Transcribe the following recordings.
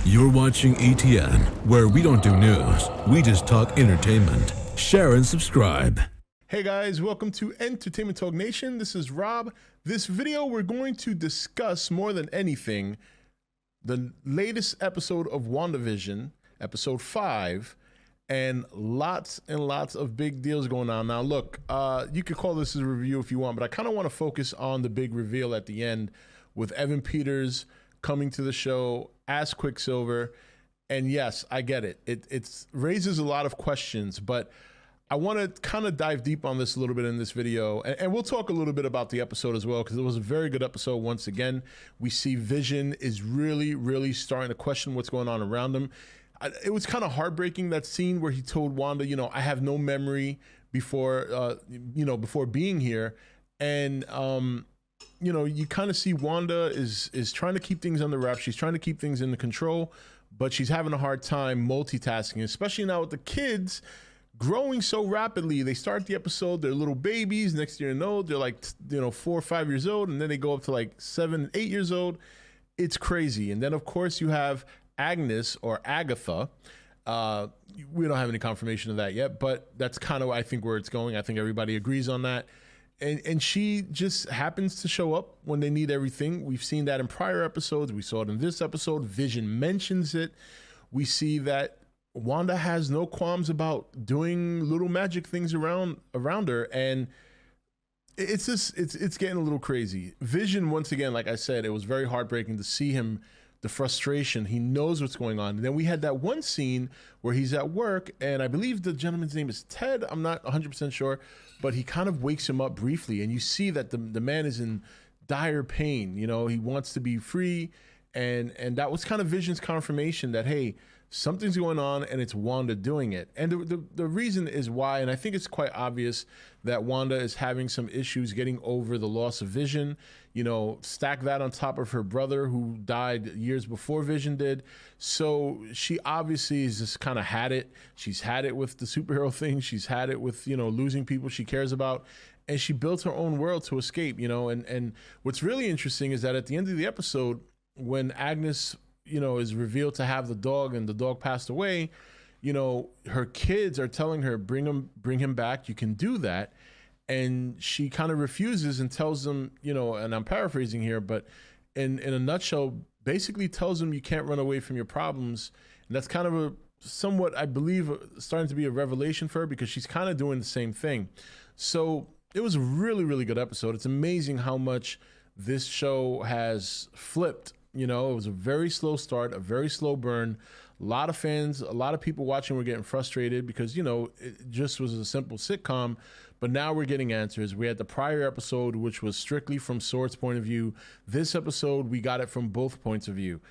You're watching E.T.N, where we don't do news, we just talk entertainment. Share and subscribe. Hey guys, welcome to Entertainment Talk Nation. This is Rob. This video, we're going to discuss more than anything the latest episode of WandaVision, episode 5, and lots of big deals going on. Now look, you could call this a review if you want, but I kind of want to focus on the big reveal at the end with Evan Peters coming to the show as QuickSilver. And yes, I get it. It raises a lot of questions, but I want to kind of dive deep on this a little bit in this video. And we'll talk a little bit about the episode as well, because it was a very good episode. Once again, we see Vision is really starting to question what's going on around him. It was kind of heartbreaking, that scene where he told Wanda, I have no memory before, before being here. And, you kind of see Wanda is trying to keep things under wraps. She's trying to keep things under control, but she's having a hard time multitasking, especially now with the kids growing so rapidly. They start the episode, they're little babies. Next thing you know, they're like, 4 or 5 years old, and then they go up to like 7, 8 years old. It's crazy. And then of course you have Agnes, or Agatha. We don't have any confirmation of that yet, but that's kind of, I think, where it's going. I think everybody agrees on that. And she just happens to show up when they need everything. We've seen that in prior episodes. We saw it in this episode. Vision mentions it. We see that Wanda has no qualms about doing little magic things around her, and it's getting a little crazy. Vision, once again, like I said, it was very heartbreaking to see him, the frustration. He knows what's going on. And then we had that one scene where he's at work, and I believe the gentleman's name is Ted. I'm not 100% sure, but he kind of wakes him up briefly, and you see that the man is in dire pain. He wants to be free, and that was kind of Vision's confirmation that, hey, something's going on, and it's Wanda doing it. And the reason is why, and I think it's quite obvious, that Wanda is having some issues getting over the loss of Vision. Stack that on top of her brother, who died years before Vision did. So she obviously has just kind of had it. She's had it with the superhero thing. She's had it with, losing people she cares about. And she built her own world to escape, and what's really interesting is that at the end of the episode, when Agnes is revealed to have the dog, and the dog passed away, her kids are telling her, bring him back. You can do that. And she kind of refuses and tells them, and I'm paraphrasing here, but in a nutshell, basically tells them you can't run away from your problems. And that's kind of a somewhat, I believe, starting to be a revelation for her, because she's kind of doing the same thing. So it was a really good episode. It's amazing how much this show has flipped. It was a very slow start, a very slow burn. A lot of fans, a lot of people watching were getting frustrated because, it just was a simple sitcom. But now we're getting answers. We had the prior episode, which was strictly from Sword's point of view. This episode, we got it from both points of view.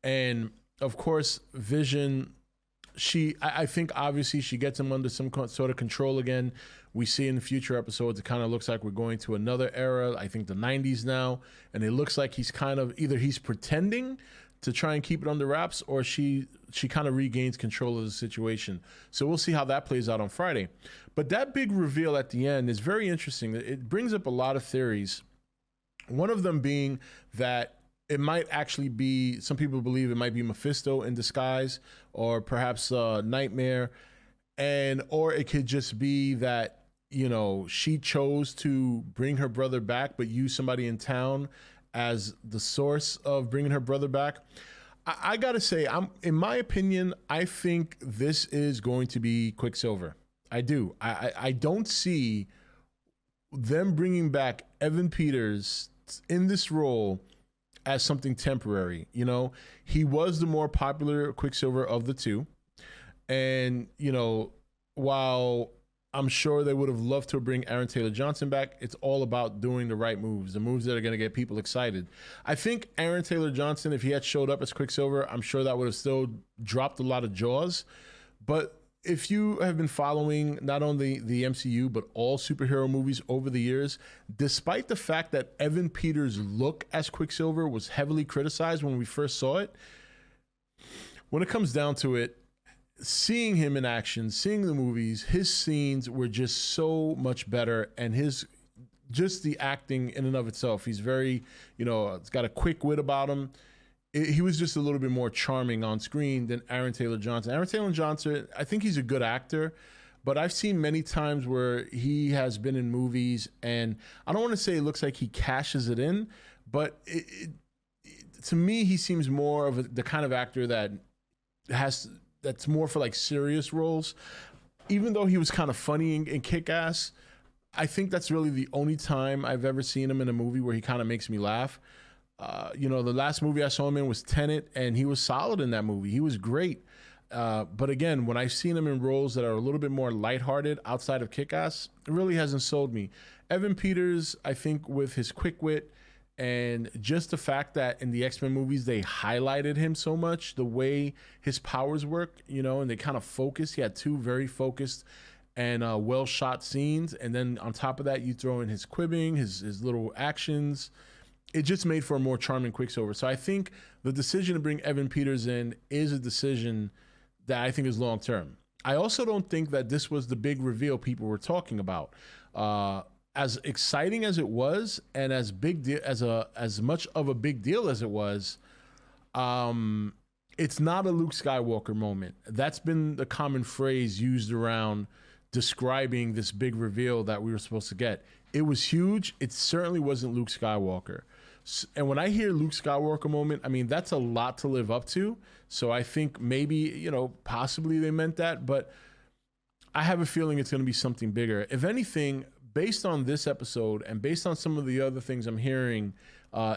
And of course, Vision, I think obviously she gets him under some sort of control again. We see in the future episodes, it kind of looks like we're going to another era, I think the 90s now. And it looks like he's kind of, either he's pretending to try and keep it under wraps, or she kind of regains control of the situation. So we'll see how that plays out on Friday. But that big reveal at the end is very interesting. It brings up a lot of theories. One of them being that it might actually be, some people believe it might be Mephisto in disguise, or perhaps Nightmare. Or it could just be that, she chose to bring her brother back, but use somebody in town as the source of bringing her brother back. I gotta say, in my opinion, I think this is going to be QuickSilver. I do. I don't see them bringing back Evan Peters in this role as something temporary. He was the more popular QuickSilver of the two. And, while I'm sure they would have loved to bring Aaron Taylor-Johnson back, it's all about doing the right moves, the moves that are going to get people excited. I think Aaron Taylor-Johnson, if he had showed up as QuickSilver, I'm sure that would have still dropped a lot of jaws. But if you have been following not only the MCU, but all superhero movies over the years, despite the fact that Evan Peters' look as QuickSilver was heavily criticized when we first saw it, when it comes down to it, seeing him in action, seeing the movies, his scenes were just so much better, and just the acting in and of itself. He's very, it's got a quick wit about him. he was just a little bit more charming on screen than Aaron Taylor Johnson. Aaron Taylor Johnson, I think he's a good actor, but I've seen many times where he has been in movies, and I don't want to say it looks like he cashes it in, but to me, he seems more of the kind of actor that's more for like serious roles. Even though he was kind of funny in Kick-Ass, I think that's really the only time I've ever seen him in a movie where he kind of makes me laugh. The last movie I saw him in was Tenet, and he was solid in that movie. He was great. But again, when I've seen him in roles that are a little bit more lighthearted outside of Kick-Ass, it really hasn't sold me. Evan Peters, I think with his quick wit and just the fact that in the X-Men movies, they highlighted him so much, the way his powers work, and they kind of focused. He had two very focused and well-shot scenes. And then on top of that, you throw in his quibbing, his little actions. It just made for a more charming Quicksilver. So I think the decision to bring Evan Peters in is a decision that I think is long-term. I also don't think that this was the big reveal people were talking about. As exciting as it was, and as much of a big deal as it was, it's not a Luke Skywalker moment. That's been the common phrase used around describing this big reveal that we were supposed to get. It was huge. It certainly wasn't Luke Skywalker. And when I hear Luke Skywalker moment, I mean, that's a lot to live up to. So I think maybe, possibly they meant that, but I have a feeling it's going to be something bigger. If anything, based on this episode and based on some of the other things I'm hearing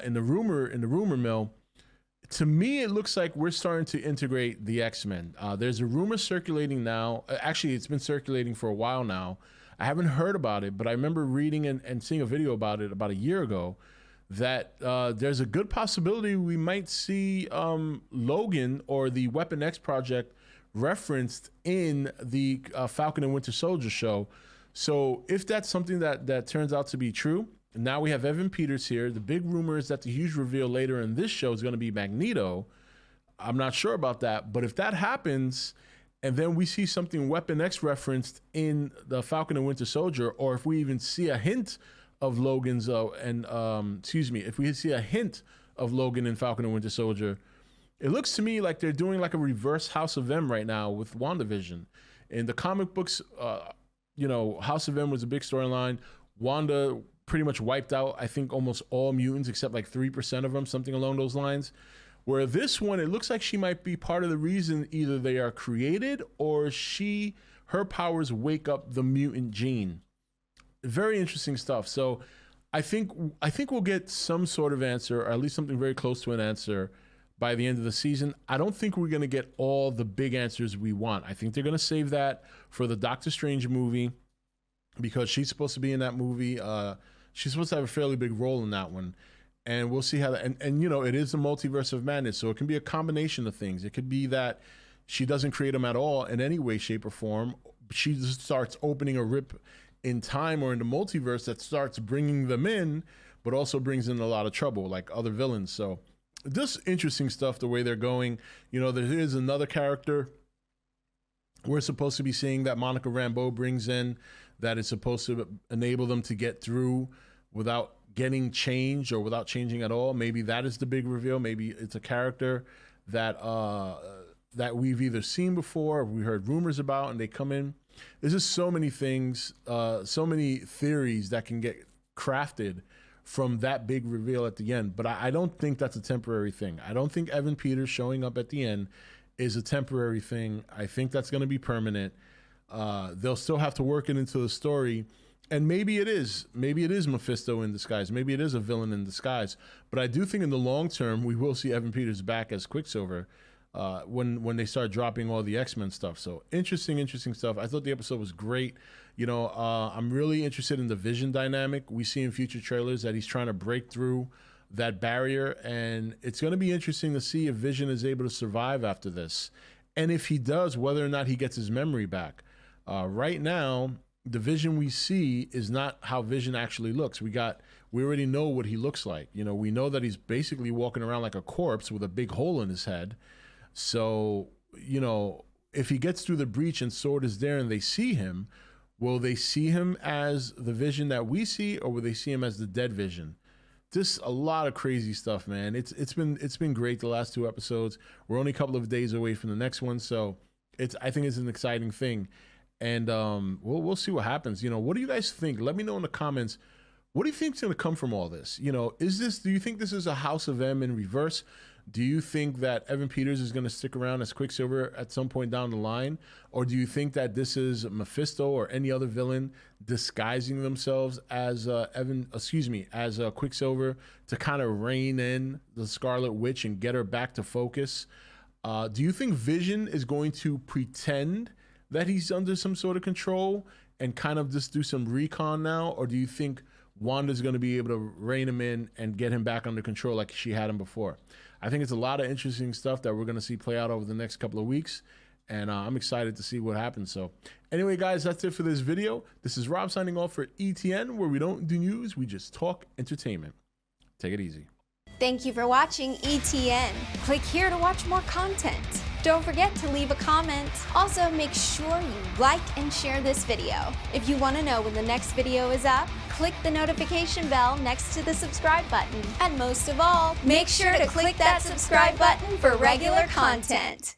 in the rumor mill, to me, it looks like we're starting to integrate the X-Men. There's a rumor circulating now. Actually, it's been circulating for a while now. I haven't heard about it, but I remember reading and seeing a video about it about a year ago that there's a good possibility we might see Logan or the Weapon X project referenced in the Falcon and Winter Soldier show. So if that's something that turns out to be true, now we have Evan Peters here. The big rumor is that the huge reveal later in this show is going to be Magneto. I'm not sure about that, but if that happens, and then we see something Weapon X referenced in the Falcon and Winter Soldier, or if we even see a hint of Logan's, if we see a hint of Logan in Falcon and Winter Soldier, it looks to me like they're doing like a reverse House of M right now with WandaVision. In the comic books, House of M was a big storyline. Wanda pretty much wiped out, I think, almost all mutants except like 3% of them, something along those lines. Where this one, it looks like she might be part of the reason either they are created or her powers wake up the mutant gene. Very interesting stuff. So I think we'll get some sort of answer, or at least something very close to an answer by the end of the season. I don't think we're going to get all the big answers we want. I think they're going to save that for the Doctor Strange movie because she's supposed to be in that movie. She's supposed to have a fairly big role in that one. And we'll see how that, and it is the multiverse of madness. So it can be a combination of things. It could be that she doesn't create them at all in any way, shape, or form. She just starts opening a rip in time or in the multiverse that starts bringing them in, but also brings in a lot of trouble, like other villains. So just interesting stuff, the way they're going. There is another character we're supposed to be seeing that Monica Rambeau brings in that is supposed to enable them to get through without getting changed or without changing at all. Maybe that is the big reveal. Maybe it's a character that we've either seen before or we heard rumors about and they come in. There's just so many things, so many theories that can get crafted from that big reveal at the end. But I don't think that's a temporary thing. I don't think Evan Peters showing up at the end is a temporary thing. I think that's going to be permanent. They'll still have to work it into the story. And maybe it is Mephisto in disguise. Maybe it is a villain in disguise. But I do think in the long term, we will see Evan Peters back as Quicksilver when they start dropping all the X-Men stuff. So interesting stuff. I thought the episode was great. I'm really interested in the Vision dynamic. We see in future trailers that he's trying to break through that barrier. And it's going to be interesting to see if Vision is able to survive after this. And if he does, whether or not he gets his memory back. Right now, the Vision we see is not how Vision actually looks. We already know what he looks like. We know that he's basically walking around like a corpse with a big hole in his head. So, if he gets through the breach and Sword is there and they see him, will they see him as the Vision that we see, or will they see him as the dead Vision? just a lot of crazy stuff, man. It's been great the last 2 episodes. We're only a couple of days away from the next one, so I think it's an exciting thing, and we'll see what happens. You know, what do you guys think? Let me know in the comments. What do you think is going to come from all this? You know, do you think this is a House of M in reverse? Do you think that Evan Peters is going to stick around as Quicksilver at some point down the line? Or do you think that this is Mephisto or any other villain disguising themselves as Quicksilver to kind of rein in the Scarlet Witch and get her back to focus? Do you think Vision is going to pretend that he's under some sort of control and kind of just do some recon now? Or do you think Wanda's going to be able to rein him in and get him back under control like she had him before? I think it's a lot of interesting stuff that we're going to see play out over the next couple of weeks, and I'm excited to see what happens. So anyway, guys, that's it for this video. This is Rob signing off for E.T.N, where we don't do news, we just talk entertainment. Take it easy. Thank you for watching E.T.N. Click here to watch more content. Don't forget to leave a comment. Also, make sure you like and share this video. If you want to know when the next video is up, click the notification bell next to the subscribe button. And most of all, make sure to click that subscribe button for regular content.